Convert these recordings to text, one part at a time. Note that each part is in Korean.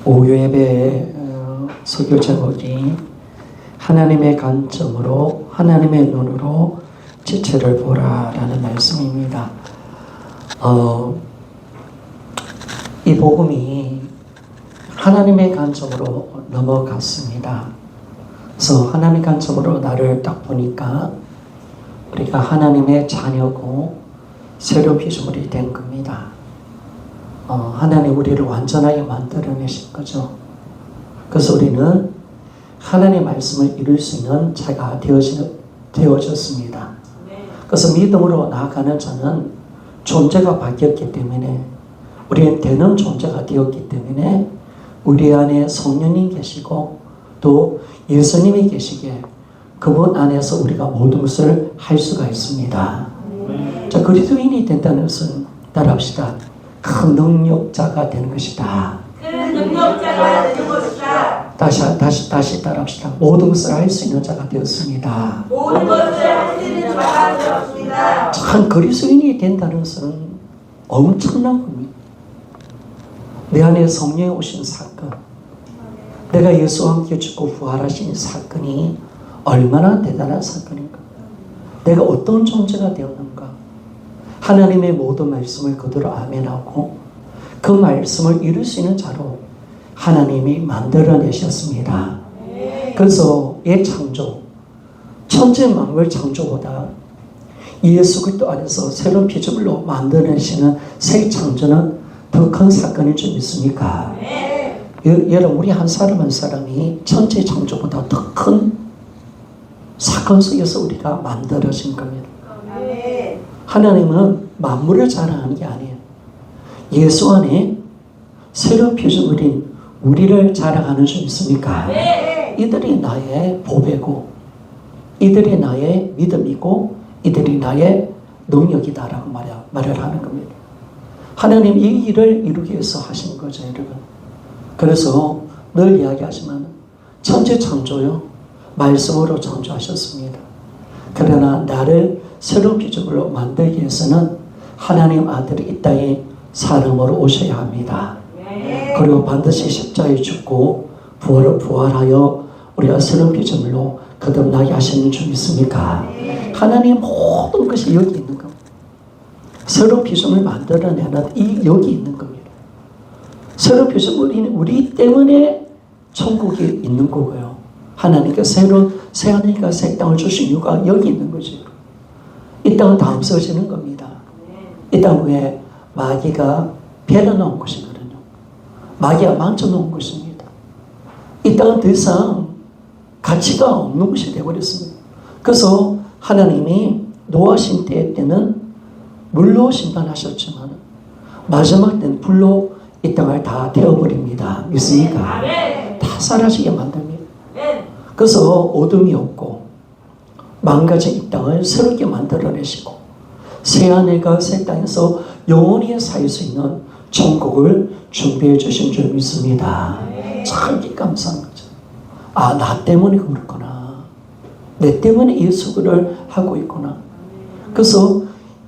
오후 예배의 설교 제목이 하나님의 관점으로 하나님의 눈으로 지체를 보라라는 말씀입니다. 이 복음이 하나님의 관점으로 넘어갔습니다. 그래서 하나님의 관점으로 나를 딱 보니까 우리가 하나님의 자녀고 새로운 피조물이 된 겁니다. 하나님 우리를 완전하게 만들어내신 거죠. 그래서 우리는 하나님의 말씀을 이룰 수 있는 자가 되어졌습니다. 그래서 믿음으로 나아가는 자는 존재가 바뀌었기 때문에 우리는 되는 존재가 되었기 때문에 우리 안에 성령님 계시고 또 예수님이 계시기에 그분 안에서 우리가 모든 것을 할 수가 있습니다. 자, 그리스도인이 된다는 것은 따라합시다. 큰 능력자가 되는 것이다. 큰 능력자가 되는 것이다. 다시 따라합시다. 모든 것을 할 수 있는 자가 되었습니다. 모든 것을 할 수 있는 자가 되었습니다. 참 그리스도인이 된다는 것은 엄청난 겁니다. 내 안에 성령이 오신 사건, 내가 예수와 함께 죽고 부활하신 사건이 얼마나 대단한 사건인가. 내가 어떤 존재가 되었는가. 하나님의 모든 말씀을 그대로 아멘하고 그 말씀을 이룰 수 있는 자로 하나님이 만들어내셨습니다. 그래서 옛 창조, 천재 만물 창조보다 예수 그리스도 안에서 새로운 피조물로 만들어내시는 새 창조는 더 큰 사건일 줄 믿습니까? 여러분, 우리 한 사람 한 사람이 천재 창조보다 더 큰 사건 속에서 우리가 만들어진 겁니다. 하나님은 만물을 자랑하는 게 아니에요. 예수 안에 새로운 피조물인 우리를 자랑하는 줄 믿습니까? 이들이 나의 보배고 이들이 나의 믿음이고 이들이 나의 능력이다라고 말을 하는 겁니다. 하나님 이 일을 이루기 위해서 하신 거죠, 여러분. 그래서 늘 이야기하지만 천재 창조요, 말씀으로 창조하셨습니다. 그러나 나를 새로운 피조물로 만들기 위해서는 하나님 아들이 이 땅에 사람으로 오셔야 합니다. 그리고 반드시 십자가에 죽고 부활하여 우리가 새로운 피조물로 거듭나게 하시는 줄 믿습니까? 하나님 모든 것이 여기 있는 겁니다. 새로운 피조물 만들어내는 이 여기 있는 겁니다. 새로운 피조물이 우리 때문에 천국이 있는 거고요. 하나님께서 새 하늘과 새 땅을 주신 이유가 여기 있는 거죠. 이 땅은 다 없어지는 겁니다. 이 땅 위에 마귀가 베려놓은 것이거든요. 마귀가 망쳐놓은 것입니다. 이 땅은 더 이상 가치가 없는 것이 되어버렸습니다. 그래서 하나님이 노아 시대 때는 물로 심판하셨지만 마지막 때는 불로 이 땅을 다 태워버립니다. 믿습니까? 다 사라지게 만듭니다. 그래서 어둠이 없고 망가진 이 땅을 새롭게 만들어내시고 새하늘과 새 땅에서 영원히 살 수 있는 천국을 준비해 주신 줄 믿습니다. 참 감사한 거죠. 아, 나 때문에 그렇구나. 내 때문에 예수를 하고 있구나. 그래서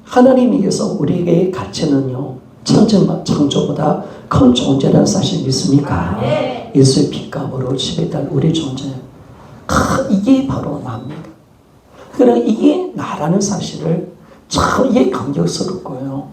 하나님께서 우리에게 가치는요, 천재 창조보다 큰 존재라는 사실 믿습니까? 예수의 피값으로 지배된 우리 존재. 이게 바로 나입니다. 그러나 이게 나라는 사실을 참 이게 감격스럽고요.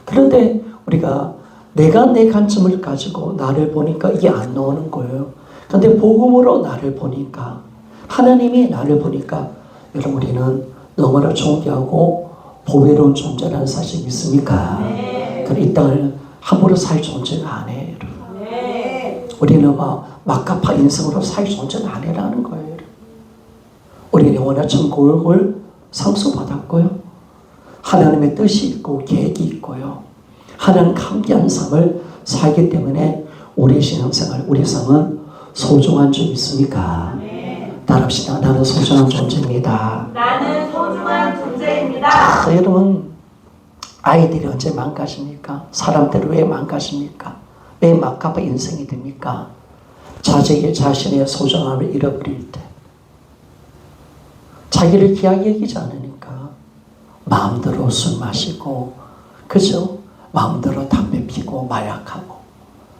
그런데 우리가 내가 내 관점을 가지고 나를 보니까 이게 안 나오는 거예요. 그런데 복음으로 나를 보니까, 하나님이 나를 보니까 여러분 우리는 너무나 존귀하고 보배로운 존재라는 사실 믿습니까? 그럼 이 땅을 함부로 살 존재가 아니에요. 우리는 막가파 인생으로 살 존재는 아니라는 거예요. 우리는 영원한 천국을 상속받았고요. 하나님의 뜻이 있고 계획이 있고요. 하나님 함께한 삶을 살기 때문에 우리 신앙생활, 우리 삶은 소중한 줄 믿습니까? 따라합시다. 나는 소중한 존재입니다. 나는 소중한 존재입니다. 자, 여러분, 아이들이 언제 망가집니까? 사람들이 왜 망가집니까? 왜 막가파 인생이 됩니까? 자신의 소중함을 잃어버릴 때, 자기를 귀하게 여기지 않으니까 마음대로 술 마시고, 그죠? 마음대로 담배 피고 마약하고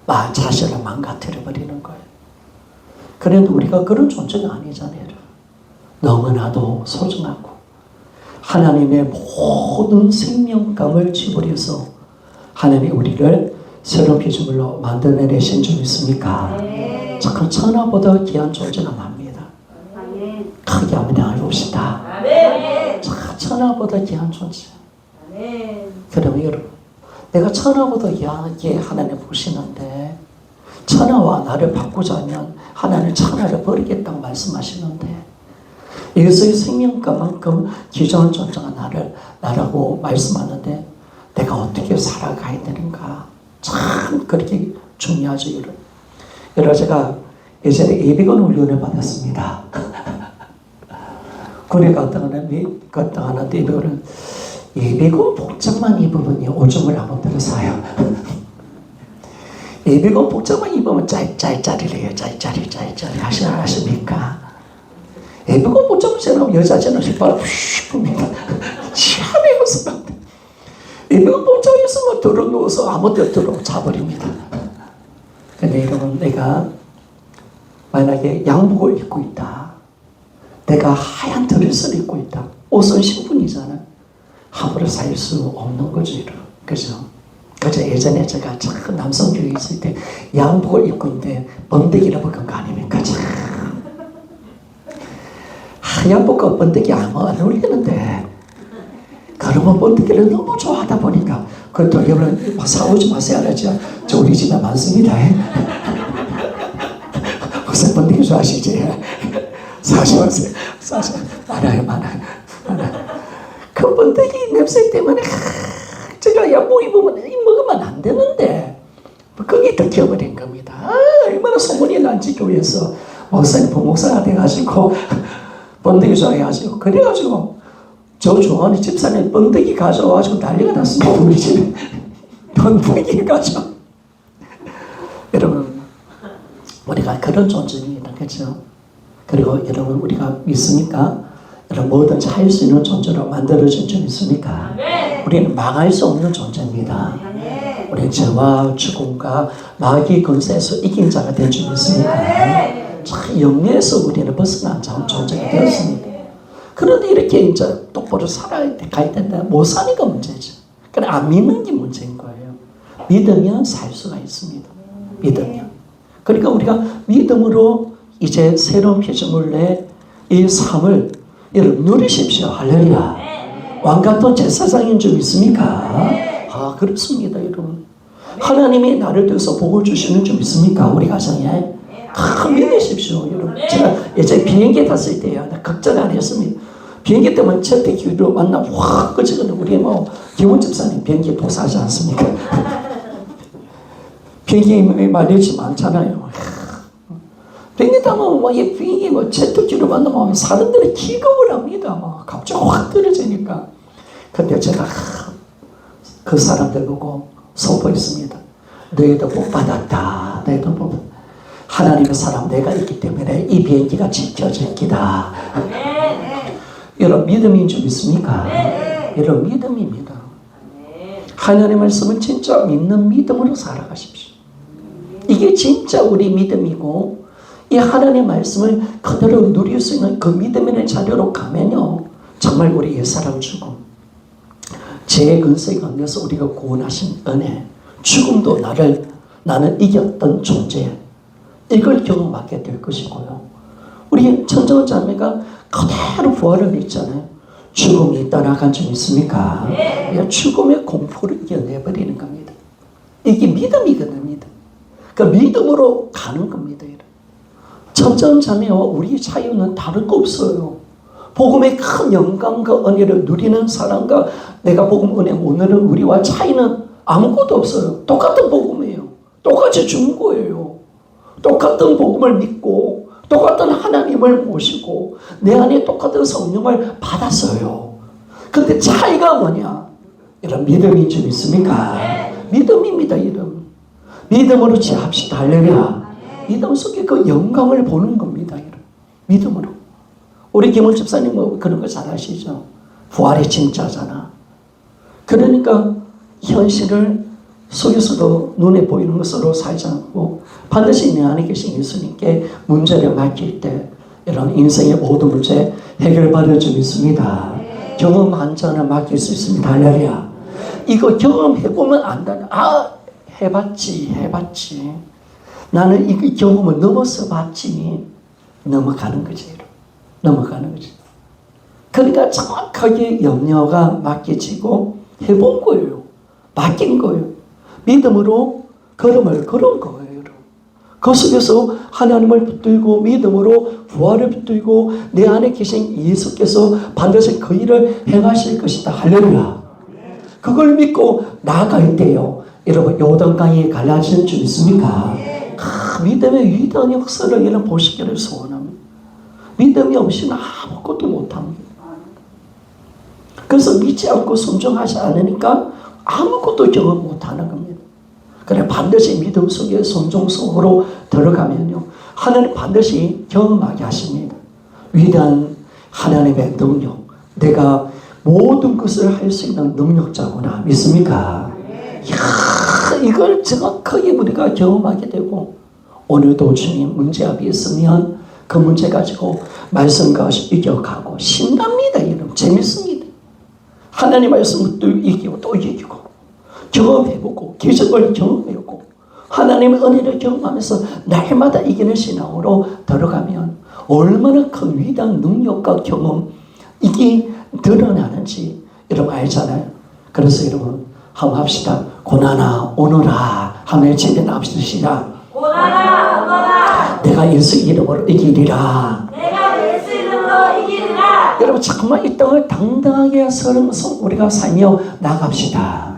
자신을 망가뜨려버리는 거예요. 그런데 우리가 그런 존재가 아니잖아요. 너무나도 소중하고 하나님의 모든 생명감을 지불해서 하나님이 우리를 새로운 피조물로 만들어내신 줄 믿습니까? 그 천하보다 귀한 존재가 납니다. 크게 한번 알봅시다. 천하보다 귀한 존재. 그러면 여러분, 내가 천하보다 귀하게 하나님 보시는데 천하와 나를 바꾸자면 하나님 천하를 버리겠다고 말씀하시는데 예수의 생명감만큼 귀중한 존재가 나라고 말씀하는데 내가 어떻게 살아가야 되는가 참 그렇게 중요하죠. 여러분 제가 예전에 예비군 훈련을 받았습니다. 군에 갔다 가는데 예비군 복장만 입으면 오줌을 안 들어서요. 예비군 복장만 입으면 짤짤짤이래요. 짤짤이 아십니까? 예비군 복장을 제가 여자들은 휘발 휘 붑니다. 희한해요. 예비군 복장 있으면 들어 누워서 아무 데 들어 자버립니다. 근데 여러분, 내가 만약에 양복을 입고 있다. 내가 하얀 드레스를 입고 있다. 옷은 신분이잖아. 함부로 살 수 없는 거죠. 그죠? 그죠? 예전에 제가 참 남성교회 있을 때 양복을 입고 있는데 번데기라고 그런 거 아닙니까? 참. 하얀 복과 번데기 안 어울리는데 그러면 번데기를 너무 좋아하다 보니까 그것도 여러분 사오지 마세요. 알았죠? 저 우리 집에 많습니다. 무슨 번데기 좋아하시지? 사오지 마세요. 많아요. 그 번데기 냄새 때문에 제가 양복 입으면 먹으면 안 되는데 거기 들켜버린 겁니다. 얼마나 소문이 난지 교회에서 목사님 부목사가 돼가지고 번데기 좋아해가지고 그래가지고 저 좋아하는 집사님 번데기 가져와가지고 난리가 났습니다. 우리 집에 번데기 가져. 여러분 우리가 그런 존재입니다. 그렇죠? 그리고 여러분 우리가 믿습니까? 여러분 뭐든지 할 수 있는 존재로 만들어진 줄 믿습니까? 우리는 망할 수 없는 존재입니다. 우리는 죄와 죽음과 마귀 권세에서 이긴 자가 된 줄 믿습니까? 참 영예에서 우리는 벗어난 존재가 되었습니다. 그런데 이렇게 이제 똑바로 살아야 가야 된다. 못 사니까 문제죠. 그래 안 믿는 게 문제인 거예요. 믿으면 살 수가 있습니다. 믿으면. 그러니까 우리가 믿음으로 이제 새로운 피조물의 이 삶을 여러분 누리십시오. 할렐루야. 왕같은 제사장인 줄 믿습니까? 그렇습니다. 여러분. 하나님이 나를 통해서 복을 주시는 줄 믿습니까? 우리 가정에. 믿으십시오. 여러분. 제가 예전에 비행기 탔을 때요. 나 걱정 안 했습니다. 비행기 때문에 채택기로 만나면 확 꺼지거든요. 우리 김원 집사님 비행기 도사하지 않습니까? 비행기 마일리지 많잖아요. 비행기 타면 비행기 채택기로 만나면 사람들이 기겁을 합니다. 갑자기 확 떨어지니까. 근데 제가 그 사람들 보고 선포했습니다. 너희도 복 받았다. 너희도 복 받았다. 하나님의 사람 내가 있기 때문에 이 비행기가 지켜질 기다. 여러분 믿음인 줄 믿습니까? 여러분 믿음입니다. 하나님의 말씀은 진짜 믿는 믿음으로 살아가십시오. 이게 진짜 우리 믿음이고 이 하나님의 말씀을 그대로 누릴 수 있는 그 믿음의 자료로 가면요. 정말 우리 옛사람 죽음, 죄의 근세 가운데서 우리가 구원하신 은혜, 죽음도 나는 이겼던 존재, 이걸 경험하게 될 것이고요. 우리 천정원 자매가 그대로 부활을 믿잖아요. 죽음이 떠나간 줄 믿습니까? 죽음의 공포를 이겨내버리는 겁니다. 이게 믿음이거든요. 믿음. 그 믿음으로 가는 겁니다. 천정원 자매와 우리 차이는 다른 거 없어요. 복음의 큰 영광과 은혜를 누리는 사람과 내가 복음 은혜 못 누리는 우리와 차이는 아무것도 없어요. 똑같은 복음이에요. 똑같이 준 거예요. 똑같은 복음을 믿고 똑같은 하나님을 모시고 내 안에 똑같은 성령을 받았어요. 근데 차이가 뭐냐? 이런 믿음인 줄 믿습니까? 믿음입니다. 믿음으로 지합시다. 할렐루야. 믿음 속에 그 영광을 보는 겁니다. 믿음으로. 우리 김원 집사님 뭐 그런 거 잘 아시죠? 부활이 진짜잖아. 그러니까 현실을 속에서도 눈에 보이는 것으로 살지 않고 반드시 내 안에 계신 예수님께 문제를 맡길 때 이런 인생의 모든 문제 해결받을 줄 믿습니다. 경험한 자는 맡길 수 있습니다. 할렐루야. 이거 경험해보면 안다는, 해봤지. 나는 이 경험을 넘어서 봤지. 넘어가는 거지. 넘어가는 거지. 그러니까 정확하게 염려가 맡겨지고 해본 거예요. 맡긴 거예요. 믿음으로 걸음을 걸은 거예요. 그 속에서 하나님을 붙들고 믿음으로 부활을 붙들고 내 안에 계신 예수께서 반드시 그 일을 행하실 것이다. 할렐루야. 그걸 믿고 나아갈 때요. 여러분 요단강이 갈라지는 줄 믿습니까? 믿음의 위대한 역사를 여러분 보시기를 소원합니다. 믿음이 없이는 아무것도 못합니다. 그래서 믿지 않고 순종하지 않으니까 아무것도 경험 못하는 겁니다. 그래 반드시 믿음 속에 순종 속으로 들어가면요. 하나님 반드시 경험하게 하십니다. 위대한 하나님의 능력. 내가 모든 것을 할 수 있는 능력자구나. 믿습니까? 이야, 이걸 정확하게 우리가 경험하게 되고 오늘도 주님 문제 앞에 있으면 그 문제 가지고 말씀과 이겨가고 신납니다. 이런 재밌습니다. 하나님 말씀을 또 이기고 또 이기고 경험해보고 기적을 경험해보고 하나님의 은혜를 경험하면서 날마다 이기는 신앙으로 들어가면 얼마나 큰 위대한 능력과 경험 이게 드러나는지 여러분 알잖아요. 그래서 여러분 한번 합시다. 고난아 오너라 하며 집에 나옵시다. 고난아 오너라 내가 예수 이름으로 이기리라. 내가 예수 이름으로 이기리라. 여러분 잠깐만 이 땅을 당당하게 서면서 우리가 살며 나갑시다.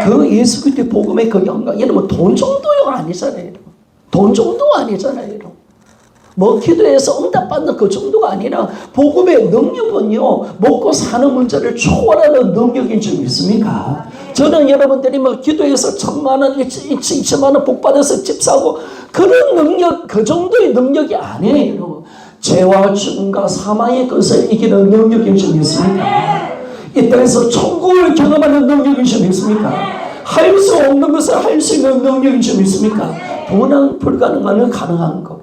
그 예수 그리스도의 복음의 그 영광, 여러분 돈 정도가 아니잖아요. 여러분. 돈 정도가 아니잖아요. 여러분. 뭐 기도해서 응답받는 그 정도가 아니라 복음의 능력은요 먹고 사는 문제를 초월하는 능력인 줄 믿습니까? 저는 여러분들이 뭐 기도해서 1,000,000원, 2,000,000원 복 받아서 집 사고 그런 능력, 그 정도의 능력이 아니에요. 죄와 죽음과 사망의 것을 이기는 능력인 줄 믿습니까? 이 땅에서 천국을 경험하는 능력인 줄 믿습니까? 할 수 없는 것을 할 수 있는 능력인 줄 믿습니까? 불가능한 가능한 것.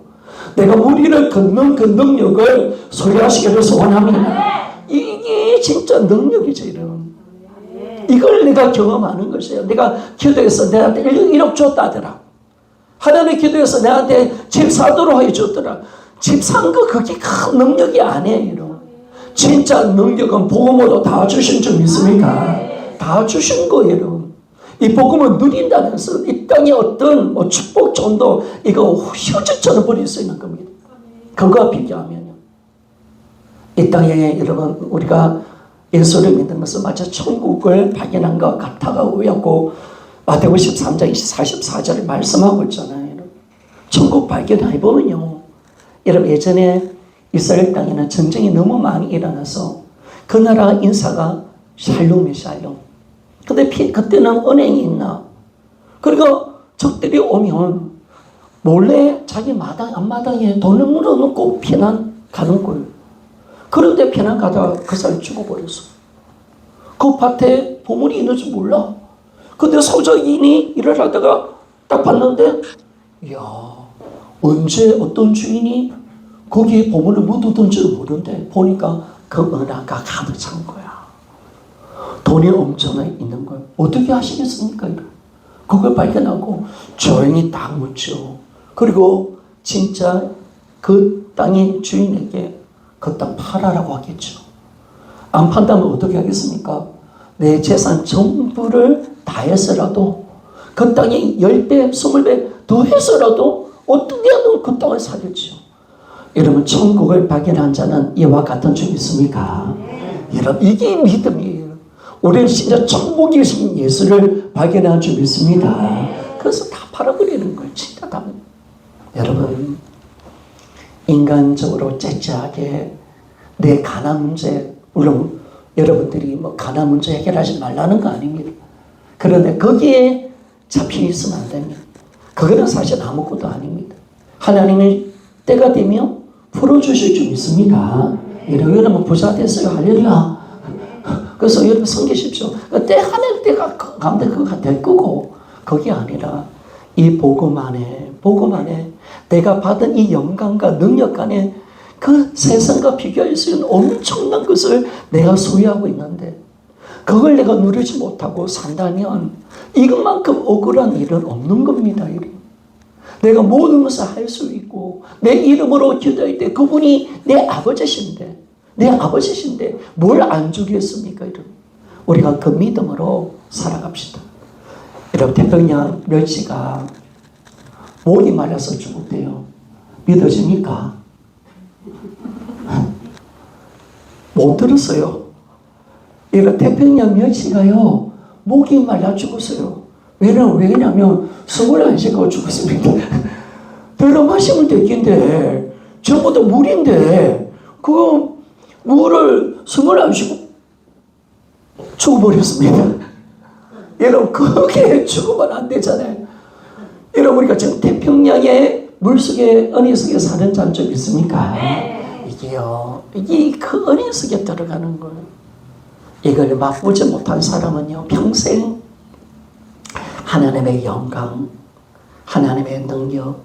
내가 우리를 걷는 그 능력을 소유하시기를 소원합니다. 이게 진짜 능력이죠. 이런. 이걸 내가 경험하는 것이에요. 내가 기도해서 내한테 1억 줬다더라. 하나님 기도해서 내한테 집 사도록 해줬더라. 집 산 거 그게 큰 능력이 아니에요. 진짜 능력은 복음으로 다 주신 줄 믿습니까? 다 주신 거예요. 이 복음을 누린다면서 이 땅에 어떤 뭐 축복 정도 이거 휴지처럼 버릴 수 있는 겁니다. 그거와 비교하면요. 이 땅에 여러분 우리가 예수를 믿는 것은 마치 천국을 발견한 것 같아가고 마태복음 13장 44절에 말씀하고 있잖아요. 천국 발견해보면요. 여러분 예전에 이스라엘 땅에는 전쟁이 너무 많이 일어나서 그 나라 인사가 샬롬이에요. 샬롬. 근데 그때는 은행이 있나? 그러니까 적들이 오면 몰래 자기 앞마당에 돈을 물어놓고 피난 가는 거예요. 그런데 피난 가다가 그 사람이 죽어버렸어. 그 밭에 보물이 있는 줄 몰라. 근데 소작인이 일을 하다가 딱 봤는데 이야 언제 어떤 주인이 거기에 보물을 묻어둔 줄 모르는데 보니까 그 은하가 가득 찬 거야. 돈이 엄청나게 있는 거예요. 어떻게 하시겠습니까? 그걸 발견하고 조용히 딱 묻죠. 그리고 진짜 그 땅의 주인에게 그 땅 팔아라고 하겠죠. 안 판다면 어떻게 하겠습니까? 내 재산 전부를 다 해서라도 그 땅에 10배, 20배 더 해서라도 어떻게 하든 그 땅을 사겠죠. 여러분 천국을 발견한 자는 이와 같은 줄 믿습니까? 여러분 이게 믿음이에요. 우리는 진짜 천국에 계신 예수를 발견한 줄 믿습니다. 그래서 다 팔아버리는 거예요. 진짜 다. 여러분 인간적으로 째째하게 내 가난 문제 물론 여러분들이 뭐 가난 문제 해결하지 말라는 거 아닙니다. 그런데 거기에 잡혀 있으면 안 됩니다. 그거는 사실 아무것도 아닙니다. 하나님이 때가 되면 풀어주실 줄 믿습니다. 여러분 부자 됐어요. 할렐루야. 그래서 여러분 섬기십시오. 때 하는 때가 가운데 그거 될 거고 그게 아니라 이 복음 안에 내가 받은 이 영광과 능력 안에 그 세상과 비교할 수 있는 엄청난 것을 내가 소유하고 있는데 그걸 내가 누리지 못하고 산다면 이것만큼 억울한 일은 없는 겁니다. 내가 모든 것을 할 수 있고 내 이름으로 기도할 때 그분이 내 아버지신데 뭘 안 주겠습니까? 우리가 그 믿음으로 살아갑시다. 여러분, 태평양 멸치가 목이 말라서 죽었대요. 믿어집니까? 못 들었어요. 이거 태평양 멸치가요, 목이 말라 죽었어요. 왜냐면 숨을 안 쉬고 죽었습니다. 들어 마시면 되긴데, 전부 다 물인데, 그거 물을 숨을 안 쉬고 죽어버렸습니다. 여러분, 그게 죽으면 안 되잖아요. 여러분, 우리가 지금 태평양의 물속에, 은혜 속에 사는 장점 있습니까? 이게요, 이게 그 은혜 속에 들어가는 거예요. 이걸 맛보지 못한 사람은요, 평생 하나님의 영광, 하나님의 능력,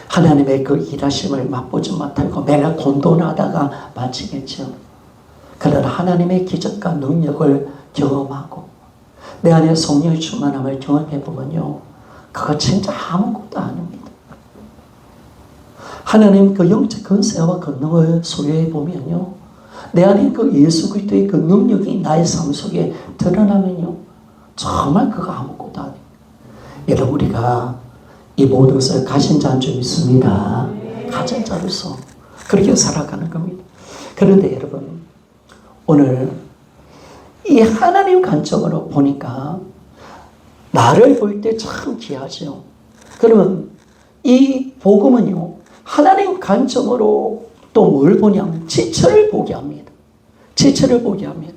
하나님의 그 일하심을 맛보지 못하고 매일 돈돈하다가 마치겠죠. 그러나 하나님의 기적과 능력을 경험하고 내 안에 성령의 충만함을 경험해보면요, 그거 진짜 아무것도 아닙니다. 하나님 그 영적 권세와 권능을 소유해보면요, 내 안에 그 예수 그리스도의 그 능력이 나의 삶 속에 드러나면요, 정말 그거 아무것도 아니에요. 여러분, 우리가 이 모든 것을 가진 자는 좀 있습니다. 가진 자로서 그렇게 살아가는 겁니다. 그런데 여러분, 오늘 이 하나님 관점으로 보니까 나를 볼 때 참 귀하죠. 그러면 이 복음은요, 하나님 관점으로 또 뭘 보냐면 지체를 보게 합니다. 지체를 보게 합니다.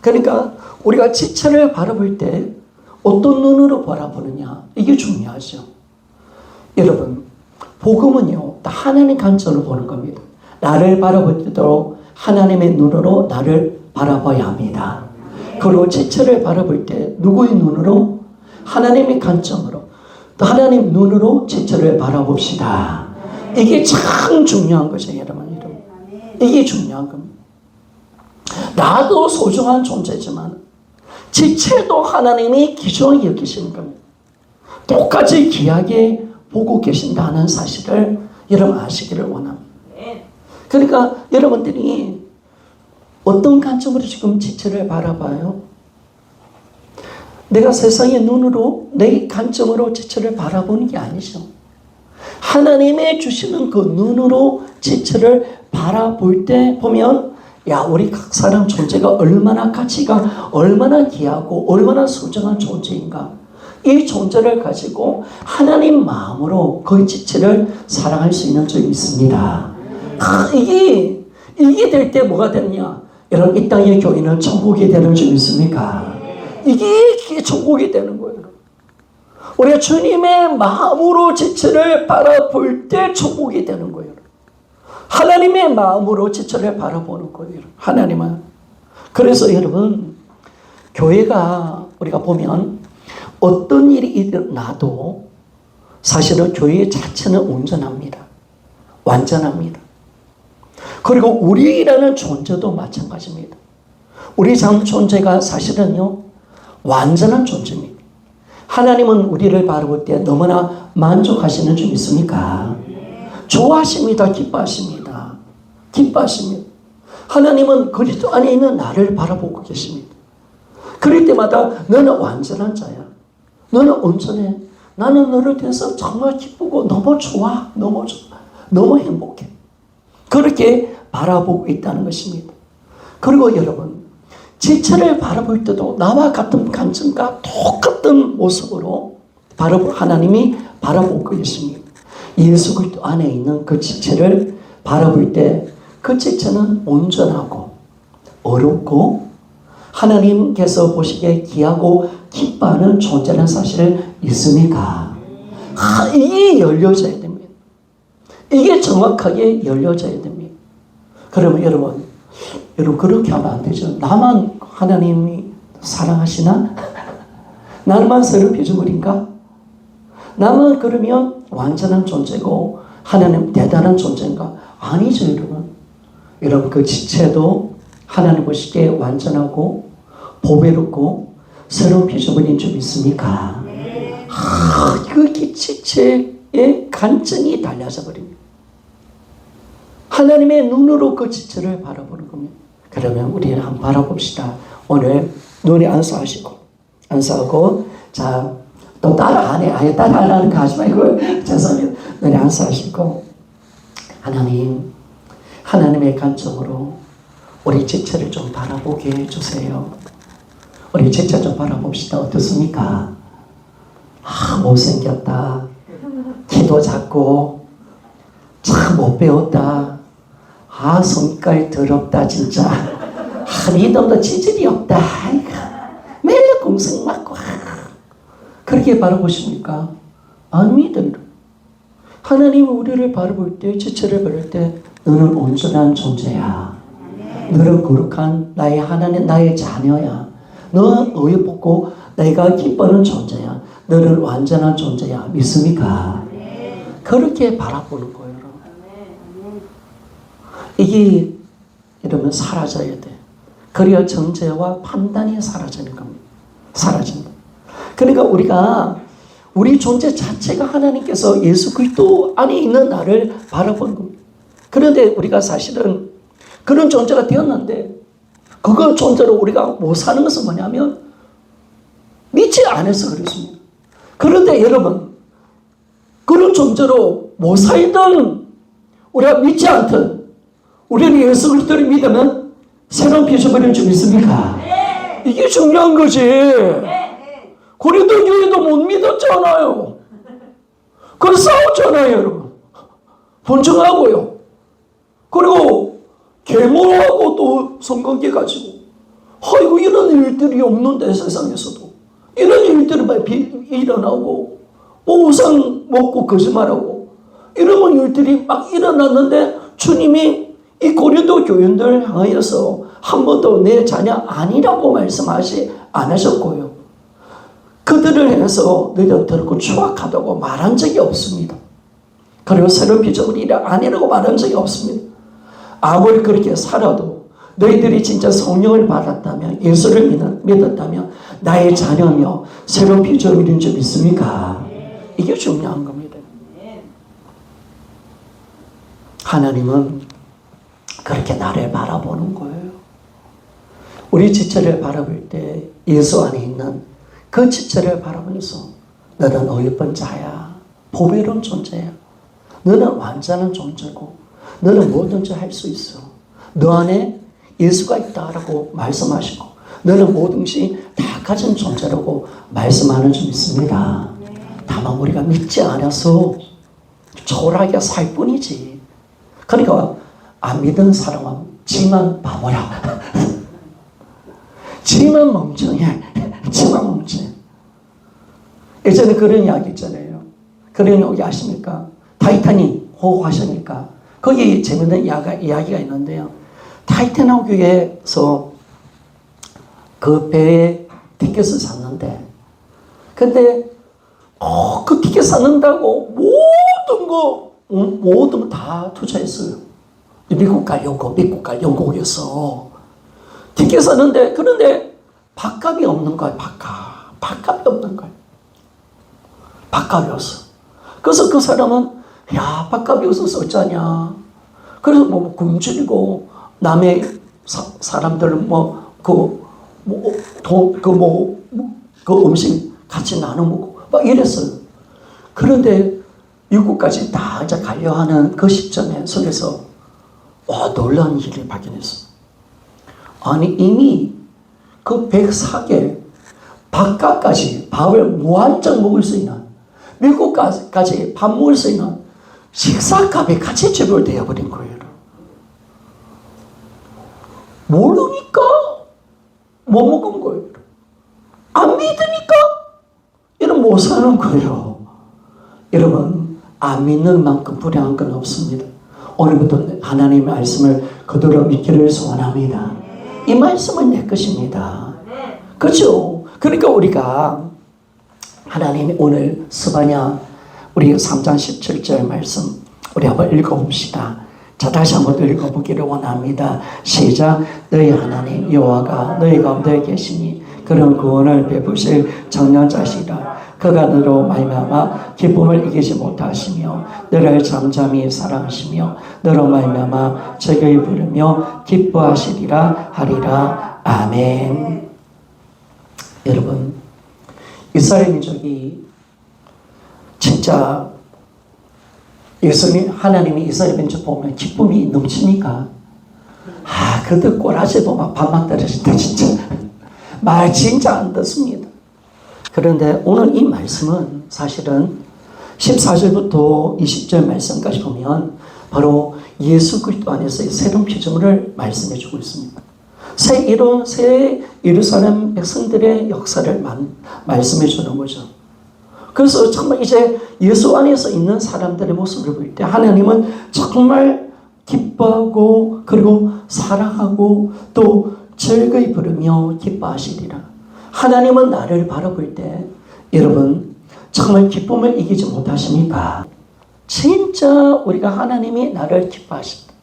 그러니까 우리가 지체를 바라볼 때 어떤 눈으로 바라보느냐, 이게 중요하죠. 여러분, 복음은요, 하나님 관점으로 보는 겁니다. 나를 바라볼 때도 하나님의 눈으로 나를 바라봐야 합니다. 그리고 지체를 바라볼 때 누구의 눈으로? 하나님의 관점으로, 또 하나님 눈으로 지체를 바라봅시다. 이게 참 중요한 거죠, 여러분. 이게 중요한 겁니다. 나도 소중한 존재지만 지체도 하나님이 귀중하게 여기시는 겁니다. 똑같이 귀하게 보고 계신다는 사실을 여러분 아시기를 원합니다. 그러니까 여러분들이 어떤 관점으로 지금 지체를 바라봐요? 내가 세상의 눈으로, 내 관점으로 지체를 바라보는 게 아니죠. 하나님의 주시는 그 눈으로 지체를 바라볼 때 보면, 야, 우리 각 사람 존재가 얼마나 가치가 얼마나 귀하고 얼마나 소중한 존재인가. 이 존재를 가지고 하나님 마음으로 그 지체를 사랑할 수 있는 점이 있습니다. 이게 될 때 뭐가 되느냐? 여러분, 이 땅의 교회는 천국이 되는 점 있습니까? 이게 천국이 되는 거예요. 우리가 주님의 마음으로 지체를 바라볼 때 천국이 되는 거예요. 하나님의 마음으로 지체를 바라보는 거예요. 하나님은. 그래서 여러분, 교회가 우리가 보면 어떤 일이 일어나도 사실은 교회 자체는 온전합니다. 완전합니다. 그리고 우리라는 존재도 마찬가지입니다. 우리 존재가 사실은요, 완전한 존재입니다. 하나님은 우리를 바라볼 때 너무나 만족하시는 점 있습니까? 좋아하십니다. 기뻐하십니다. 기뻐하십니다. 하나님은 그리스도 안에 있는 나를 바라보고 계십니다. 그럴 때마다 너는 완전한 자야. 너는 온전해. 나는 너를 통해서 정말 기쁘고 너무 좋아. 너무 좋아. 너무 행복해. 그렇게 바라보고 있다는 것입니다. 그리고 여러분, 지체를 바라볼 때도 나와 같은 관점과 똑같은 모습으로 하나님이 바라보고 계십니다. 예수 그리스도 안에 있는 그 지체를 바라볼 때 그 지체는 온전하고 어렵고 하나님께서 보시기에 귀하고 기뻐하는 존재라는 사실을 있습니까? 이게 열려져야 됩니다. 이게 정확하게 열려져야 됩니다. 그러면 여러분 그렇게 하면 안 되죠. 나만 하나님이 사랑하시나? 나만 새로운 피조물인가? 나만 그러면 완전한 존재고 하나님 대단한 존재인가? 아니죠, 여러분. 여러분, 그 지체도 하나님 보시기에 완전하고 보배롭고 새로운 피조물인 줄 믿습니까? 그 지체의 간증이 달라져 버립니다. 하나님의 눈으로 그 지체를 바라보는 겁니다. 그러면 우리는 한번 바라봅시다. 오늘 눈이 안수하고 자, 또 따라하네. 아예 따라하라는 거 하지 말고 죄송합니다. 눈이 안수하시고 하나님의 관점으로 우리 지체를 좀 바라보게 해주세요. 우리 지체 좀 바라봅시다. 어떻습니까? 못생겼다. 키도 작고 참 못 배웠다. 성깔 더럽다 진짜. 리듬도 지질이 없다. 매일 공성 맞고. 그렇게 바라보십니까? 아닙니다. 하나님은 우리를 바라볼 때, 지체를 바라볼 때 너는 온전한 존재야. 너는 거룩한 나의 하나님, 나의 자녀야. 너는 의롭고 내가 기뻐하는 존재야. 너는 완전한 존재야. 믿습니까? 그렇게 바라보는 거예요. 이게 이러면 사라져야 돼. 그래야 정죄와 판단이 사라지는 겁니다. 사라진다. 그러니까 우리 존재 자체가 하나님께서 예수 그리스도 안에 있는 나를 바라보는 겁니다. 그런데 우리가 사실은 그런 존재가 되었는데 그걸 존재로 우리가 못 사는 것은 뭐냐면 믿지 않아서 그렇습니다. 그런데 여러분, 그런 존재로 못 살던 우리가 믿지 않던 우리는 예수 그리스도를 믿으면 새로운 피조물인 줄 믿습니까? 이게 중요한 거지. 고린도 교회도 못 믿었잖아요. 그래서 싸웠잖아요, 여러분. 분쟁하고요. 그리고 계모하고 또 성관계 가지고. 아이고, 이런 일들이 없는데 세상에서도. 이런 일들이 일어나고, 우상 먹고 거짓말하고, 이런 일들이 막 일어났는데 주님이 이 고린도 교인들 향하여서 한 번도 내 자녀 아니라고 말씀하지 않으셨고요. 그들을 향해서 너희들 더럽고 추악하다고 말한 적이 없습니다. 그리고 새로운 피조물이 아니라고 말한 적이 없습니다. 아무리 그렇게 살아도 너희들이 진짜 성령을 받았다면, 예수를 믿었다면 나의 자녀며 새로운 피조물인 줄 믿습니까? 이게 중요한 겁니다. 하나님은 그렇게 나를 바라보는 거예요. 우리 지체를 바라볼 때 예수 안에 있는 그 지체를 바라보면서 너는 의롭은 자야. 보배로운 존재야. 너는 완전한 존재고 너는 뭐든지 할 수 있어. 너 안에 예수가 있다라고 말씀하시고 너는 모든 것이 다 가진 존재라고 말씀하는 줄 믿습니다. 다만 우리가 믿지 않아서 초라하게 살 뿐이지. 그러니까 안 믿은 사람은 지만 바보야. 지만 멍청해. 지만 멍청해. 예전에 그런 이야기 있잖아요. 그런 이야기 아십니까? 타이타닉 호호하십니까? 거기 재밌는 이야기가 있는데요. 타이타닉에서 그 배에 티켓을 샀는데 근데 그 티켓 샀는다고 모든 거 다 투자했어요. 미국 갈 영국에서 티켓 샀는데 그런데 밥값이 없는 거예요. 밥값이 없는 거예요. 밥값이 없어. 그래서 그 사람은 밥값이 없어서 어쩌냐. 그래서 굶주리고 남의 사람들은 그 음식 같이 나눠 먹고 막 이랬어요. 그런데 육국까지 다 이제 가려 하는 그 시점에 속에서 놀라운 일을 발견했어. 아니 이미 그 104개 바깥까지 밥을 무한정 먹을 수 있는 미국까지 밥 먹을 수 있는 식사값이 같이 지불되어 버린 거예요. 모르니까 못 먹은 거예요. 안 믿으니까 이런 못 사는 거예요. 여러분, 안 믿는 만큼 불행한 건 없습니다. 오늘부터 하나님의 말씀을 그대로 믿기를 소원합니다. 이 말씀은 내 것입니다. 그렇죠? 그러니까 우리가 하나님이 오늘 스바냐 우리 3장 17절 말씀 우리 한번 읽어봅시다. 자, 다시 한번 읽어보기를 원합니다. 시작. 너희 하나님 여호와가 너희 가운데 계시니 그런 구원을 베푸실 청년자시라. 그가 너로 말미암아 기쁨을 이기지 못하시며 너를 잠잠히 사랑하시며 너로 말미암아 즐거이 부르며 기뻐하시리라 하리라. 아멘. 여러분, 이스라엘 민족이 진짜 하나님이 이스라엘 민족 보면 기쁨이 넘치니까 그들 꼬라지도 막 반만 떨어질 때 진짜 말 진짜 안 듣습니다. 그런데 오늘 이 말씀은 사실은 14절부터 20절 말씀까지 보면 바로 예수 그리스도 안에서의 새로운 피조물을 말씀해 주고 있습니다. 새 예루살렘 백성들의 역사를 말씀해 주는 거죠. 그래서 정말 이제 예수 안에서 있는 사람들의 모습을 볼 때 하나님은 정말 기뻐하고 그리고 사랑하고 또 즐거이 부르며 기뻐하시리라. 하나님은 나를 바라볼 때 여러분 정말 기쁨을 이기지 못하십니까? 진짜 우리가 하나님이 나를 기뻐하신다.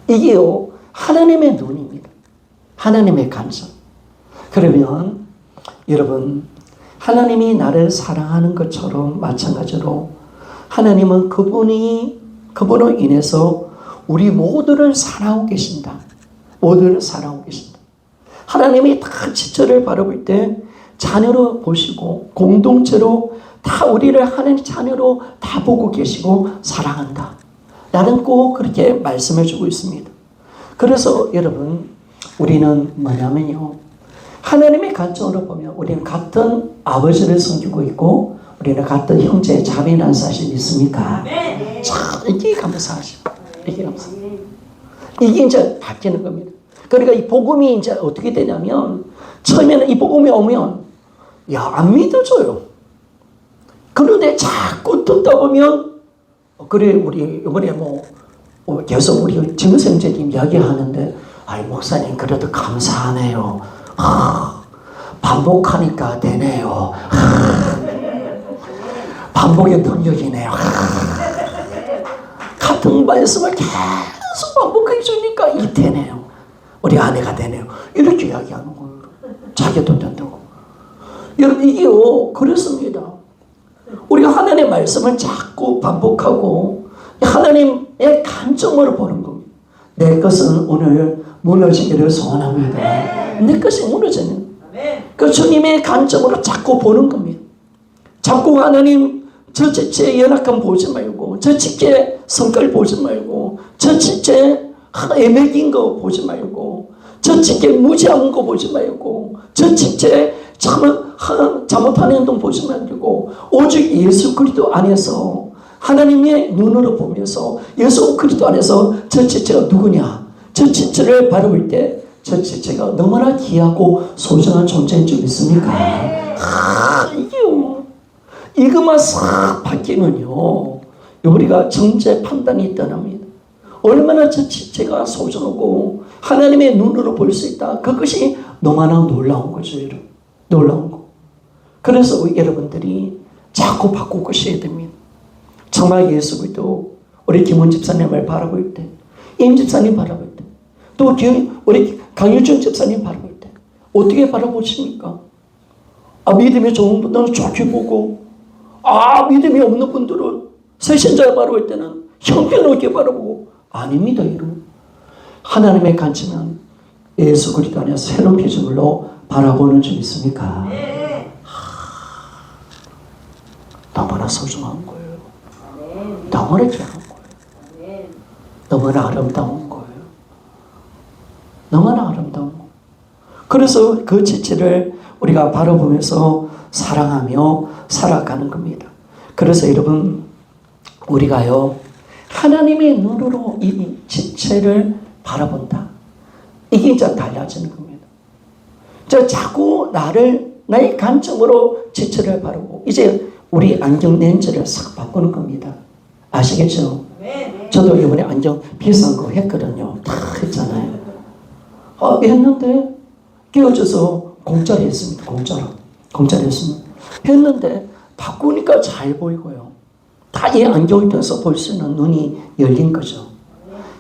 이게요 하나님의 눈입니다. 하나님의 관점. 그러면 여러분 하나님이 나를 사랑하는 것처럼 마찬가지로 하나님은 그분으로 인해서 우리 모두를 사랑하고 계신다. 모두를 사랑하고 계신다. 하나님이 다 지체를 바라볼 때 자녀로 보시고 공동체로 다 우리를 하나님 자녀로 다 보고 계시고 사랑한다. 나는 꼭 그렇게 말씀해 주고 있습니다. 그래서 여러분 우리는 뭐냐면요. 하나님의 관점으로 보면 우리는 같은 아버지를 섬기고 있고 우리는 같은 형제 자매라는 사실 있습니까? 네. 참 이게 감사하죠. 이게 감사하죠. 이게 이제 바뀌는 겁니다. 그러니까 이 복음이 이제 어떻게 되냐면 처음에는 이 복음이 오면 안 믿어져요. 그런데 자꾸 듣다 보면 그래 우리 이번에 계속 우리 김선생님 이야기하는데 목사님 그래도 감사하네요. 반복하니까 되네요. 반복의 능력이네요. 같은 말씀을 계속 반복해 주니까 이 되네요. 우리 아내가 되네요. 이렇게 이야기하는 거예요. 자기도 된다고. 여러분 이게요 그렇습니다. 우리가 하나님의 말씀을 자꾸 반복하고 하나님의 관점으로 보는 겁니다. 내 것은 오늘 무너지기를 소원합니다. 내 것이 무너지는. 그 주님의 관점으로 자꾸 보는 겁니다. 자꾸 하나님 저 지체의 연약함 보지 말고 저 지체의 성깔 보지 말고 저 지체의 애매긴 거 보지 말고 저 지체의 무지한 거 보지 말고 저 지체의 잘못하는 행동 보지 말고 오직 예수 그리스도 안에서 하나님의 눈으로 보면서 예수 그리스도 안에서 저 지체가 누구냐 저 지체를 바라볼 때 저 지체가 너무나 귀하고 소중한 존재인 줄 믿습니까? 이게요. 이것만 싹 바뀌면요. 우리가 정죄 판단이 떠납니다. 얼마나 저 지체가 소중하고 하나님의 눈으로 볼 수 있다. 그것이 너무나 놀라운 거죠. 여러분. 놀라운 거. 그래서 여러분들이 자꾸 바꾸고 싶어야 됩니다. 정말 예수 그리스도 우리 김원 집사님을 바라볼 때, 임 집사님 바라볼 때, 또 우리 강일준 집사님 바라볼 때 어떻게 바라보십니까? 믿음이 좋은 분들은 좋게 보고 믿음이 없는 분들은 새신자를 바라볼 때는 형편없게 바라보고 아닙니다. 여러분. 하나님의 관점은 예수 그리스도 안에서 새로운 피조물로 바라보는 줄 있습니까? 네. 너무나 소중한 거예요. 너무나 귀한 거예요. 너무나 아름다운 거예요. 너무나 아름다운 거. 그래서 그 지체를 우리가 바라보면서 사랑하며 살아가는 겁니다. 그래서 여러분 우리가요 하나님의 눈으로 이 지체를 바라본다. 이게 이제 달라지는 겁니다. 자꾸 나의 관점으로 지체를 바라보고 이제 우리 안경 렌즈를 싹 바꾸는 겁니다. 아시겠죠? 네. 저도 이번에 안경 비싼 거 했거든요. 다 했잖아요. 했는데 깨어져서 공짜로 했습니다. 공짜로 했습니다. 했는데 바꾸니까 잘 보이고요. 다 이 안경을 통해서 볼 수 있는 눈이 열린 거죠.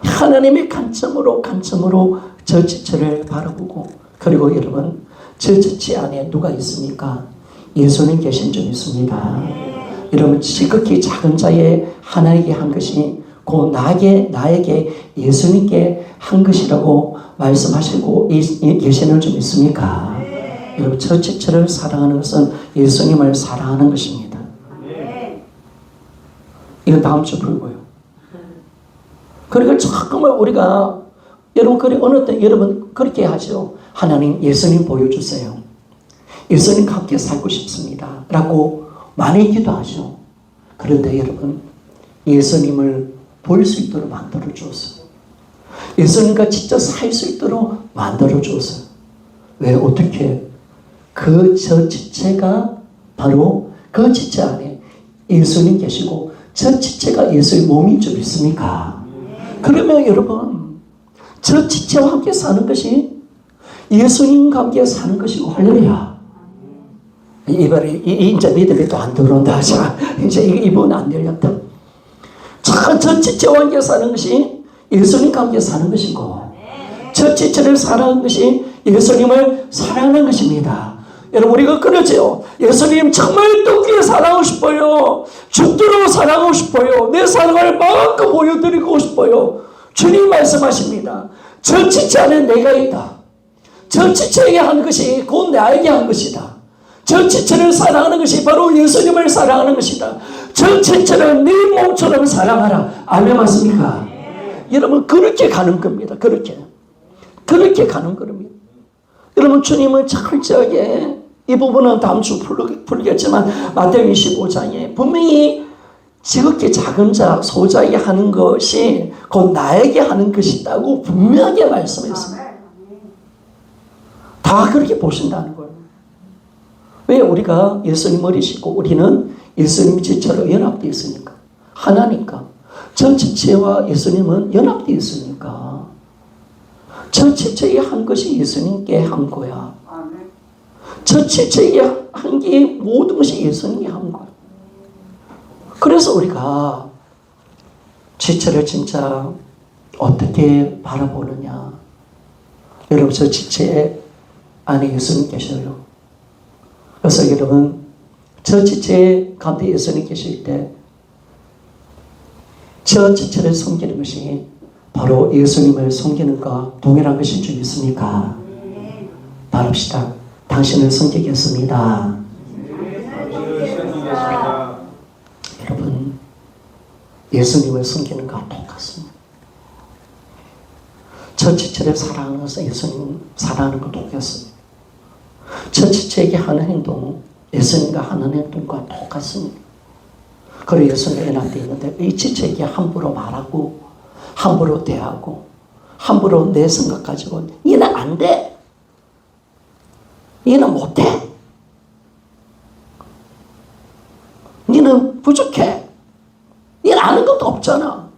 하나님의 관점으로 저 지체를 바라보고, 그리고 여러분, 저 지체 안에 누가 있습니까? 예수님 계신 줄 믿습니다. 여러분, 지극히 작은 자의 하나에게 한 것이 곧 나에게 예수님께 한 것이라고 말씀하시고 계시는 줄 믿습니까? 여러분, 저 지체를 사랑하는 것은 예수님을 사랑하는 것입니다. 이건 다음 주 불고요. 그러니까 잠깐만 우리가, 여러분, 그래, 어느 때 여러분 그렇게 하죠. 하나님, 예수님 보여주세요. 예수님과 함께 살고 싶습니다. 라고 많이 기도하죠. 그런데 여러분, 예수님을 볼 수 있도록 만들어 주었어요. 예수님과 진짜 살 수 있도록 만들어 주었어요. 왜? 어떻게? 저 지체가 바로 그 지체 안에 예수님 계시고 저 지체가 예수의 몸인 줄 믿습니까? 그러면 여러분, 저 지체와 함께 사는 것이 예수님과 함께 사는 것이고, 할렐루야. 이제 믿음이 또 안 들어온다. 자, 이제 이분 안 열렸다. 자, 저 지체와 함께 사는 것이 예수님과 함께 사는 것이고, 저 지체를 사랑하는 것이 예수님을 사랑하는 것입니다. 여러분, 우리가 그러죠. 예수님 정말 뜨겁게 사랑하고 싶어요. 죽도록 사랑하고 싶어요. 내 사랑을 마음껏 보여드리고 싶어요. 주님 말씀하십니다. 저 지체 안에 내가 있다. 저 지체에게 한 것이 곧 나에게 한 것이다. 저 지체를 사랑하는 것이 바로 예수님을 사랑하는 것이다. 저 지체를 네 몸처럼 사랑하라. 아멘 맞습니까? 여러분, 그렇게 가는 겁니다. 그렇게 가는 겁니다. 여러분, 주님은 철저하게, 이 부분은 다음 주 풀겠지만 마태복음 25장에 분명히 지극히 작은 자, 소자에게 하는 것이 곧 나에게 하는 것이다고 분명하게 말씀했습니다. 다 그렇게 보신다는 거예요. 왜? 우리가 예수님 어리시고 우리는 예수님 지체로 연합되어 있으니까. 하나니까. 저 지체와 예수님은 연합되어 있으니까. 저 지체에 한 것이 예수님께 한 거야. 저 지체에 한 게 모든 것이 예수님이 한 거야. 그래서 우리가 지체를 진짜 어떻게 바라보느냐. 여러분, 저 지체 안에 예수님 계셔요. 그래서 여러분, 저 지체 가운데 예수님 계실 때 저 지체를 섬기는 것이 바로 예수님을 섬기는가 동일한 것인 줄 믿습니까? 바랍시다. 당신을 섬기겠습니다. 여러분, 예수님을 섬기는 것과 똑같습니다. 저 지체를 사랑하는 것은 예수님 사랑하는 것과 똑같습니다. 저 지체에게 하는 행동, 예수님과 하는 행동과 똑같습니다. 그리고 예수님과 연합되어 있는데 이 지체에게 함부로 말하고 함부로 대하고 함부로 내 생각 가지고 니는 안 돼. 니는 못해. 니는 부족해. 니는 아는 것도 없잖아.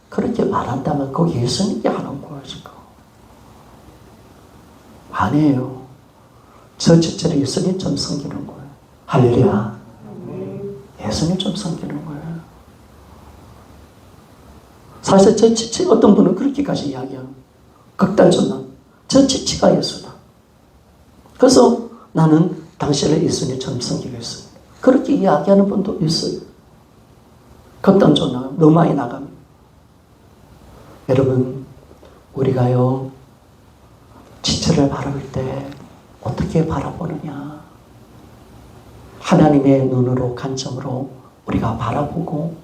그렇게 말한다면 그거 예수님께 하는 거야 지금. 아니에요. 저 지체를 예수님처럼 섬기는 거예요. 할렐루야. 예수님처럼 섬기는 거예요. 사실 저 지체, 어떤 분은 그렇게까지 이야기합니다. 극단적으로 저 지체가 예수다. 그래서 나는 당신을 예수님처럼 섬기겠습니다. 그렇게 이야기하는 분도 있어요. 극단적으로 너무 많이 나갑니다. 여러분, 우리가요 지체를 바라볼 때 어떻게 바라보느냐. 하나님의 눈으로 관점으로 우리가 바라보고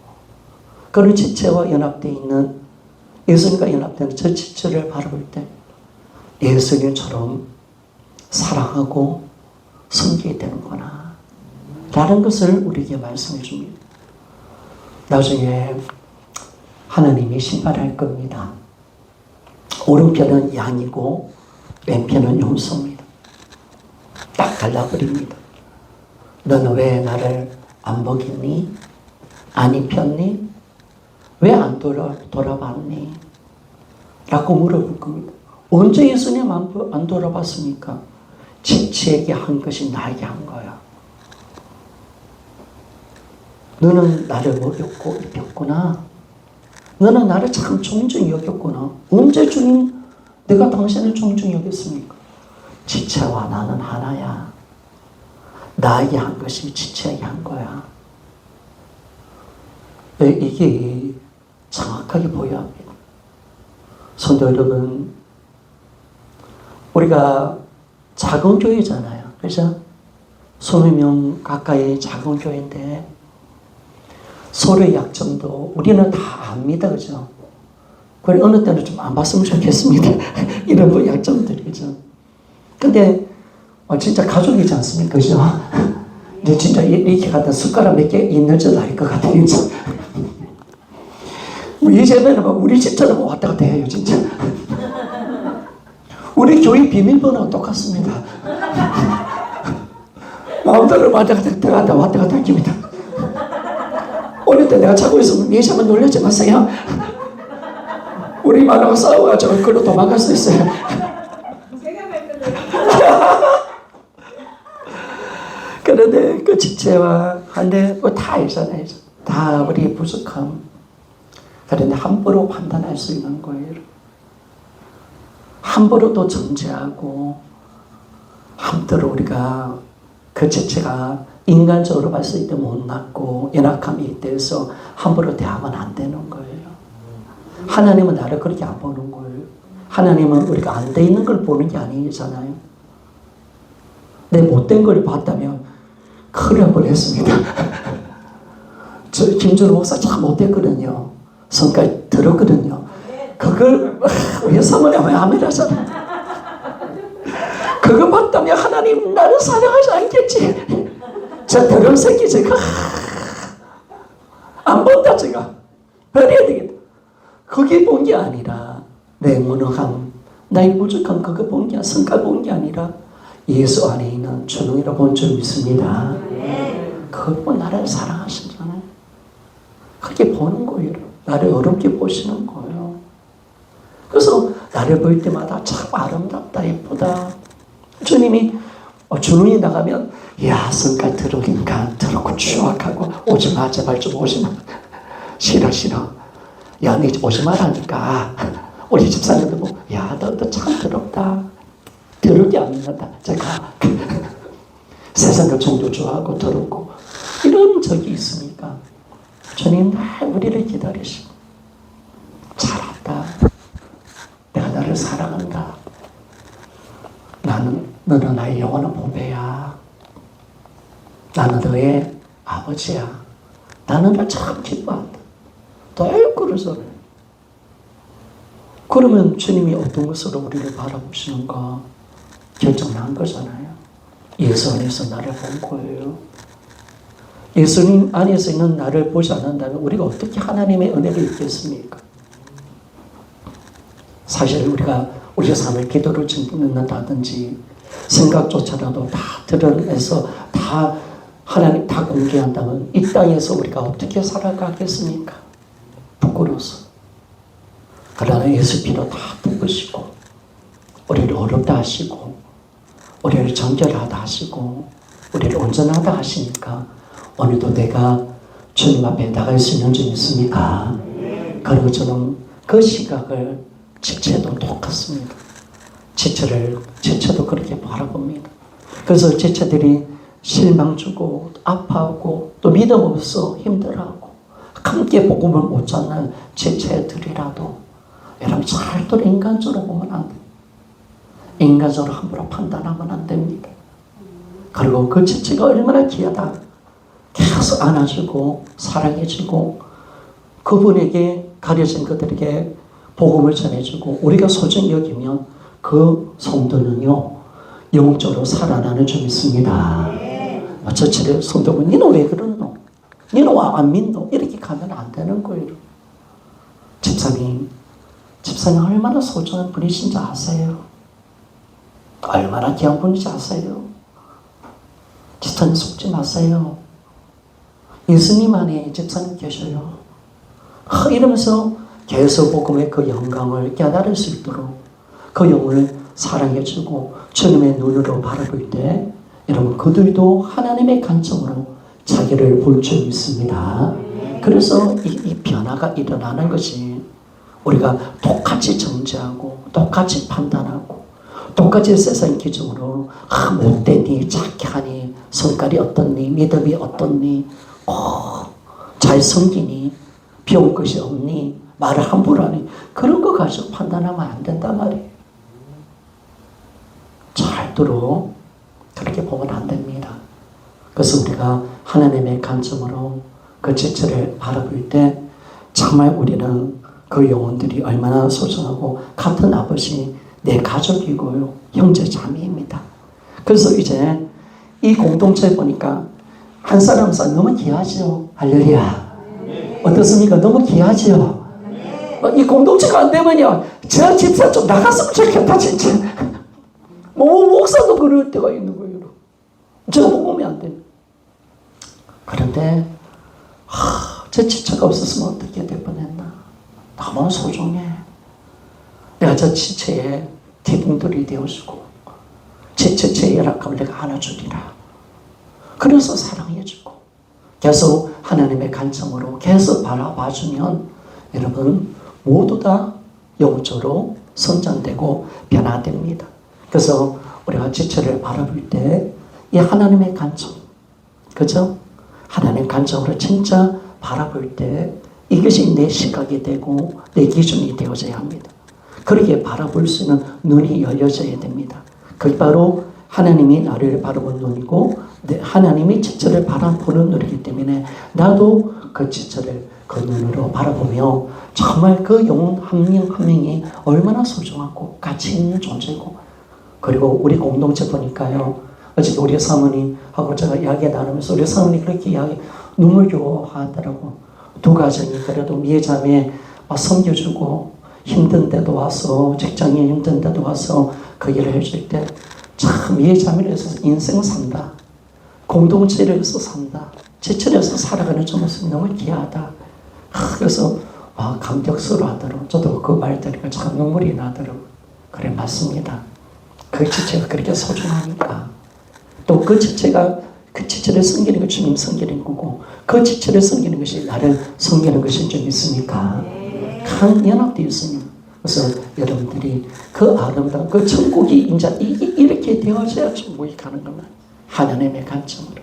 그런 지체와 연합되어 있는 예수님과 연합되는 저 지체를 바라볼 때 예수님처럼 사랑하고 섬기게 되는구나 라는 것을 우리에게 말씀해 줍니다. 나중에 하나님이 심판할 겁니다. 오른편은 양이고 왼편은 용서입니다. 딱 갈라버립니다. 너는 왜 나를 안 먹이니? 안 입혔니? 왜 안 돌아봤니? 라고 물어볼 겁니다. 언제 예수님 안 돌아봤습니까? 지체에게 한 것이 나에게 한 거야. 너는 나를 먹였고 입혔구나. 너는 나를 참 존중히 여겼구나. 언제 주님 내가 당신을 존중히 여겼습니까? 지체와 나는 하나야. 나에게 한 것이 지체에게 한 거야. 이게 정확하게 보여야 합니다. 성도 여러분, 우리가 작은 교회잖아요. 그죠? 20명 가까이 작은 교회인데 서로의 약점도 우리는 다 압니다. 그죠? 그래, 어느 때는 좀 안 봤으면 좋겠습니다. 이런 거 약점들이죠. 근데 진짜 가족이지 않습니까? 그죠? 이제 진짜 이렇게 갖다 숟가락 몇 개 있는 줄 알 것 같아요. 이제는 우리 집처럼 왔다 갔다 해요. 진짜. 우리 교회 비밀번호가 똑같습니다. 마음대로 왔다 갔다 왔다 갔다 합니다. 어릴 때 내가 자고 있으면 예시 한번 놀라지 마세요. 우리 마누라가 싸워가지고 그걸로 도망갈 수 있어요. 그런데 그 지체와 한데 다 있잖아요. 다 우리 부족함. 그런데 함부로 판단할 수 있는 거예요. 함부로 또 정죄하고 함부로 우리가 그 지체가 인간적으로 봤을 때 못났고 연약함이 있대서 함부로 대하면 안 되는 거예요. 하나님은 나를 그렇게 안 보는 거예요. 하나님은 우리가 안 돼 있는 걸 보는 게 아니잖아요. 내 못된 걸 봤다면 큰일 날 뻔했습니다. 저 김준호 목사 참 못됐거든요. 성까지 들었거든요. 그걸 왜 사모님 아멘 하잖아. 그거 봤다면 하나님 나를 사랑하지 않겠지. 저 더러운 새끼 제가 안 본다 제가 버려야 되겠다. 그게 본 게 아니라 내 무능함, 나의 부족함 그거 본 게 성깔 본 게 아니라 예수 안에 있는 주능이라 본 줄 믿습니다. 그걸 보고 나를 사랑하시잖아요. 그렇게 보는 거예요. 나를 어렵게 보시는 거예요. 그래서 나를 볼 때마다 참 아름답다 예쁘다. 주님이 주님이 나가면 야 성깔 더러긴가 더럽고 추악하고 오지마 제발 좀 오지마. 싫어 야 니 오지 말라니까. 우리 집사님도 보고 야 너 참 더럽다. 더럽게 안 믿는다. 제가 세상과 종도 좋아하고 더럽고 이런 적이 있으니까 주님 날 우리를 기다리시고 잘한다. 내가 너를 사랑한다. 너는 나의 영원한 보배야. 나는 너의 아버지야. 나는 널 참 기뻐한다. 늘 그러잖아요. 그러면 주님이 어떤 것으로 우리를 바라보시는가 결정난 거잖아요. 예수 안에서 나를 본 거예요. 예수님 안에서 있는 나를 보지 않는다면 우리가 어떻게 하나님의 은혜를 입겠습니까? 사실 우리가 우리 삶을 기도를 듣는다든지 생각조차라도 다 드러내서 다 하나님 다 공개한다면 이 땅에서 우리가 어떻게 살아가겠습니까? 부끄러워서. 그러나 예수 피로 다 덮으시고 우리를 어렵다 하시고 우리를 정결하다 하시고 우리를 온전하다 하시니까 오늘도 내가 주님 앞에 나갈 수 있는 줄 믿습니까? 그리고 저는 그 시각을 지체도 똑같습니다. 지체도 그렇게 바라봅니다. 그래서 지체들이 실망 주고 아파하고 또 믿음 없어 힘들어하고 함께 복음을 못 찾는 지체들이라도 여러분 절대로 인간적으로 보면 안 돼요. 인간적으로 함부로 판단하면 안 됩니다. 그리고 그 지체가 얼마나 귀하다. 계속 안아주고 사랑해주고 그분에게 가려진 그들에게 복음을 전해주고 우리가 소중히 여기면 그 성도는요 영적으로 살아나는 줄 믿습니다. 저처럼 성도가 니는 왜 그러노? 니는 왜 안 믿노? 이렇게 가면 안 되는 거예요. 집사님 얼마나 소중한 분이신지 아세요? 얼마나 귀한 분인지 아세요? 집사님 속지 마세요. 예수님 안에 집사님 계셔요. 이러면서 계속 복음의 그 영광을 깨달을 수 있도록 그 영을 사랑해주고 주님의 눈으로 바라볼 때 여러분 그들도 하나님의 관점으로 자기를 볼 줄 믿습니다. 그래서 이 변화가 일어나는 것이 우리가 똑같이 정죄하고 똑같이 판단하고 똑같이 세상 기준으로 못되니 착하니 성깔이 어떻니 믿음이 어떻니 잘 섬기니 배운 것이 없니 말을 함부로 하니 그런 거 가지고 판단하면 안 된단 말이에요. 절대로 그렇게 보면 안 됩니다. 그래서 우리가 하나님의 관점으로 그 지체를 바라볼 때 정말 우리는 그 영혼들이 얼마나 소중하고 같은 아버지 내 가족이고요 형제 자매입니다. 그래서 이제 이 공동체 보니까 한 사람 한 사람 너무 귀하죠. 할렐루야. 어떻습니까? 너무 귀하죠. 이 공동체가 안 되면요 저 집사 좀 나갔으면 좋겠다 진짜. 목사도 그럴 때가 있는 거예요. 저거 보면 안 돼요. 그런데 제 지체가 없었으면 어떻게 될 뻔했나. 너무 소중해. 내가 저 지체의 기둥들이 되어주고 지체의 열악함을 내가 안아주리라. 그래서 사랑해주고 계속 하나님의 관점으로 계속 바라봐주면 여러분 모두 다 영적으로 성장되고 변화됩니다. 그래서 우리가 지체를 바라볼 때 이 하나님의 관점, 그죠? 하나님의 관점으로 진짜 바라볼 때 이것이 내 시각이 되고 내 기준이 되어져야 합니다. 그렇게 바라볼 수 있는 눈이 열려져야 됩니다. 그게 바로 하나님이 나를 바라보는 눈이고 하나님이 지체를 바라보는 눈이기 때문에 나도 그 지체를 그 눈으로 바라보며 정말 그 영혼 한 명 한 명이 얼마나 소중하고 가치 있는 존재고 그리고 우리 공동체 보니까요. 어제 우리 사모님하고 제가 이야기 나누면서 우리 사모님이 그렇게 눈물교하더라고. 두 가정이 그래도 미애자매 섬겨주고 힘든 데도 와서 직장이 힘든 데도 와서 그 일을 해줄 때 참 미애자매를 해서 인생 산다. 공동체를 해서 산다. 지체해서 살아가는 저 모습이 너무 귀하다. 그래서 감격스러워 하더라고. 저도 그 말 들으니까 참 눈물이 나더라고. 그래 맞습니다. 그 지체가 그렇게 소중하니까 또 그 지체가 그 지체를 섬기는 것이 주님 섬기는 거고 그 지체를 섬기는 것이 나를 섬기는 것인 줄 믿습니까? 강 연합되어 있습니다. 그래서 여러분들이 그 아름다운 그 천국이 이제 이렇게 되어져야 천국이 가는 겁니다. 하나님의 관점으로.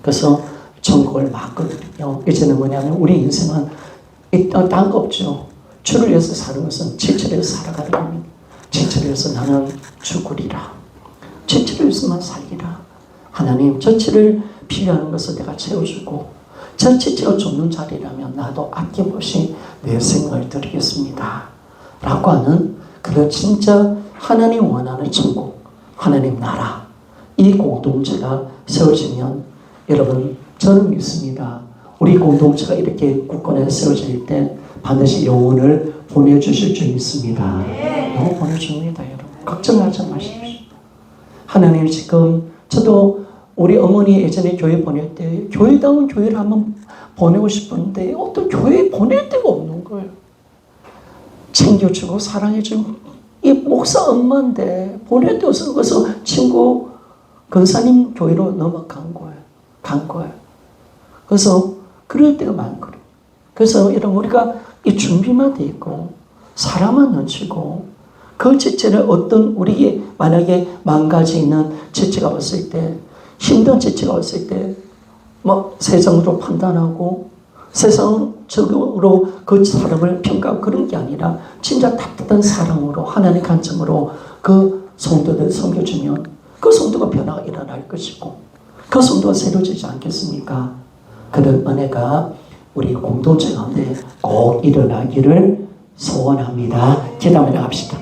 그래서 천국을 막거든요. 이제는 뭐냐면 우리 인생은 딴 거 없죠. 주를 위해서 사는 것은 지체를 위해서 살아가는 겁니다. 지체를 위해서 나는 죽으리라. 지체를 위해서만 살리라. 하나님 저치를 필요한 것을 내가 채워주고 저 지체가 죽는 자리라면 나도 아낌없이 내 생을 드리겠습니다. 라고 하는 그런 진짜 하나님 원하는 천국, 하나님 나라 이 공동체가 세워지면 여러분 저는 믿습니다. 우리 공동체가 이렇게 굳건하게 세워질 때 반드시 영혼을 보내주실 줄 믿습니다. 영혼 보내줍니다. 여러분 걱정하지 마십시오. 하나님 지금 저도 우리 어머니 예전에 교회 보낼 때 교회다운 교회를 한번 보내고 싶은데 어떤 교회에 보낼 데가 없는 거예요. 챙겨주고 사랑해주고 이 목사 엄마인데 보낼 데 없어서 그래서 친구 권사님 교회로 넘어간 거예요. 간 거예요. 그래서 그럴 때가 많거든요. 그래서 여러분 우리가 이 준비만 돼 있고 사람만 넘치고 그 지체를 어떤 우리에게 만약에 망가지는 지체가 왔을 때 힘든 지체가 왔을 때 막 세상으로 판단하고 세상적으로 그 사람을 평가하고 그런 게 아니라 진짜 따뜻한 사랑으로 하나님의 관점으로 그 성도들 섬겨주면 그 성도가 변화가 일어날 것이고 그 성도가 새로워지지 않겠습니까? 그런 은혜가 우리 공동체 가운데 꼭 일어나기를 소원합니다. 기도하며 나갑시다.